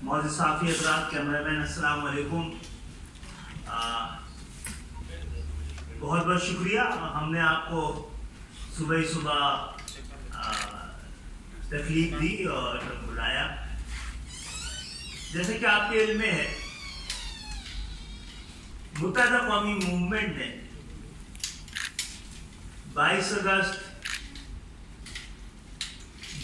معزز صحافی حضرات، کیمرہ مین، السلام علیکم۔ بہت بہت شکریہ، ہم نے آپ کو صبح تکلیف دی اور بلایا۔ جیسے کہ آپ کے علم میں ہے، متحدہ قومی موومنٹ نے 22 اگست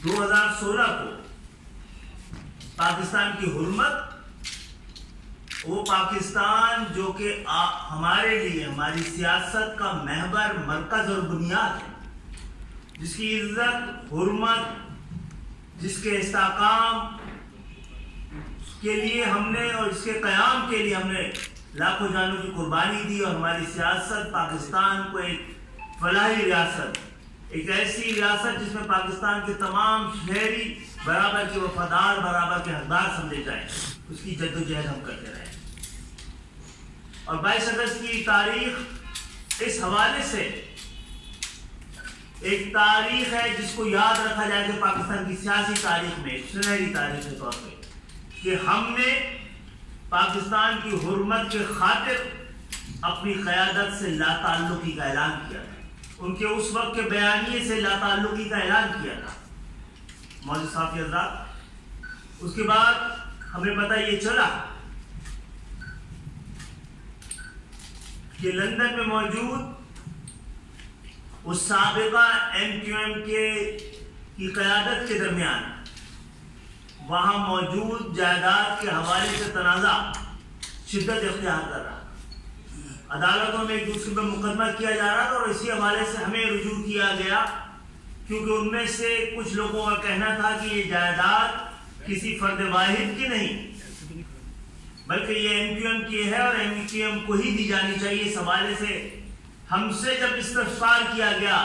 2016 کو پاکستان کی حرمت، وہ پاکستان جو کہ ہمارے لیے ہماری سیاست کا محور، مرکز اور بنیاد ہے، جس کی عزت، حرمت، جس کے استحکام کے لیے ہم نے اور اس کے قیام کے لیے ہم نے لاکھوں جانوں کی قربانی دی، اور ہماری سیاست پاکستان کو ایک فلاحی ریاست، ایک ایسی ریاست جس میں پاکستان کے تمام شہری برابر کے وفادار، برابر کے حقدار سمجھے جائیں، اس کی جدوجہد ہم کرتے رہے۔ اور 22 اگست کی تاریخ اس حوالے سے ایک تاریخ ہے جس کو یاد رکھا جائے کہ پاکستان کی سیاسی تاریخ میں ایک سنہری تاریخ کے طور پہ کہ ہم نے پاکستان کی حرمت کے خاطر اپنی قیادت سے لا تعلقی کا اعلان کیا تھا، ان کے اس وقت کے بیانیے سے لا تعلقی کا اعلان کیا تھا۔ معزز صحافی حضرات، اس کے بعد ہمیں پتہ یہ چلا کہ لندن میں موجود اس سابقہ MQM کی قیادت کے درمیان وہاں موجود جائیداد کے حوالے سے تنازع شدت اختیار کر رہا، عدالتوں میں ایک دوسرے پر مقدمہ کیا جا رہا تھا، اور اسی حوالے سے ہمیں رجوع کیا گیا، کیونکہ ان میں سے کچھ لوگوں کا کہنا تھا کہ یہ جائیداد کسی فرد واحد کی نہیں بلکہ یہ MQM کی ہے اور MQM کو ہی دی جانی چاہیے۔ اس حوالے سے ہم سے جب استفسار کیا گیا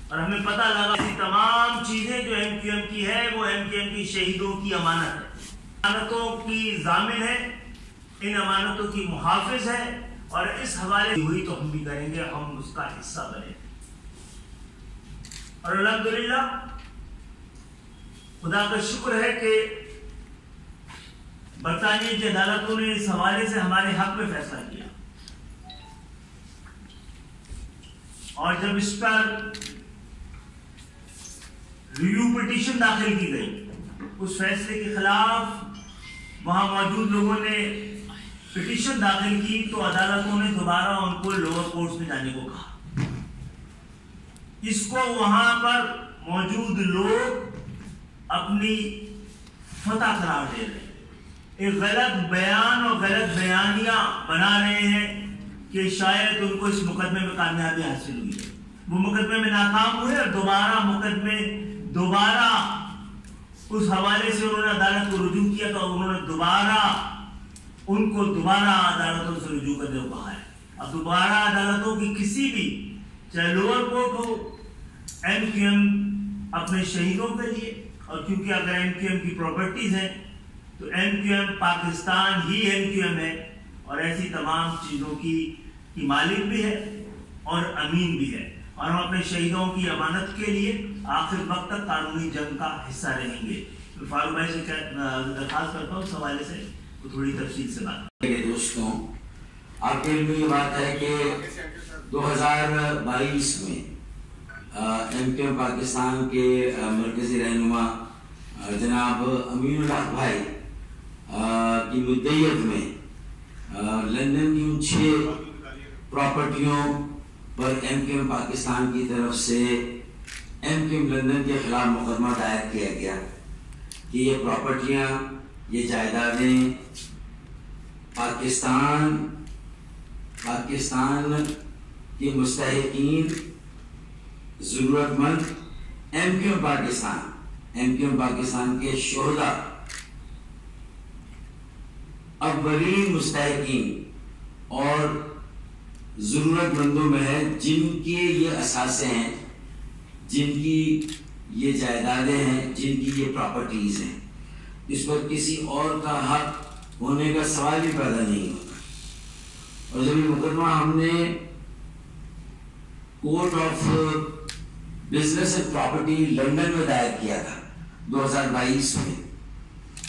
اور ہمیں پتہ لگا کہ تمام چیزیں جو MQM کی ہے وہ MQM کی شہیدوں کی امانت ہے، امانتوں کی ضامن ہے، ان امانتوں کی محافظ ہے، اور اس حوالے سے ہوئی تو ہم بھی کریں گے، ہم اس کا حصہ بنے۔ اور الحمدللہ خدا کا شکر ہے کہ برطانیہ کی عدالتوں نے اس حوالے سے ہمارے حق میں فیصلہ کیا، اور جب اس پر ریویو پٹیشن داخل کی گئی اس فیصلے کے خلاف، وہاں موجود لوگوں نے پٹیشن داخل کی، تو عدالتوں نے دوبارہ ان کو لوور کورٹس میں جانے کو کہا۔ اس کو وہاں پر موجود لوگ اپنی فتح قرار دے رہے ہیں، ایک غلط بیان اور غلط بیانیاں بنا رہے ہیں کہ شاید ان کو اس مقدمے میں کامیابی حاصل ہوئی ہے، وہ مقدمے میں ناکام ہوئے، اور دوبارہ اس حوالے سے انہوں نے عدالت کو رجوع کیا، تو انہوں نے ان کو دوبارہ عدالتوں سے رجوع کرنے کو کہا ہے۔ اب دوبارہ عدالتوں کی کسی بھی، چاہے لوور کورٹ ہو، MQM اپنے شہیدوں کے لیے، اور کیونکہ اگر MQM کی پراپرٹیز ہیں تو MQM پاکستان ہی MQM ہے، اور ایسی تمام چیزوں کی مالک بھی ہے اور امین بھی ہے، اور ہم اپنے شہیدوں کی امانت کے لیے آخر وقت تک قانونی جنگ کا حصہ رہیں گے۔ فاروق بھائی سے درخواست کرتا ہوں اس حوالے سے تھوڑی تفصیل سے بات۔ دوستوں، آپ کے علم میں یہ بات ہے کہ 2022 میں MQM پاکستان کے مرکزی رہنما جناب امین الحق بھائی کی مدعیت میں لندن کی ان 6 پراپرٹیوں پر MQM پاکستان کی طرف سے MQM لندن کے خلاف مقدمہ دائر کیا گیا کہ یہ پراپرٹیاں، یہ جائیدادیں پاکستان کے مستحقین، ضرورت مند MQM پاکستان کے شہداء، اولین مستحقین اور ضرورت مندوں میں ہے، جن کے یہ اثاثے ہیں، جن کی یہ جائیدادیں ہیں، جن کی یہ پراپرٹیز ہیں، اس پر کسی اور کا حق ہونے کا سوال بھی پیدا نہیں ہوتا۔ اور جب یہ مقدمہ ہم نے court of business and property London میں دائر کیا تھا 2022 میں،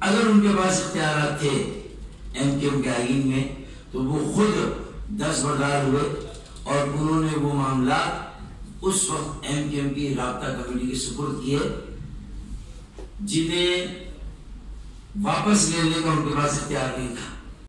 اگر ان کے پاس اختیارات تھے ایم کیو ایم کے آئین میں تو وہ خود دستبردار ہوئے اور انہوں نے وہ معاملات اس وقت ایم کیو ایم کی رابطہ کمیٹی کے سپرد کیے جنہیں واپس لینے کا ان کے پاس اختیار نہیں تھا.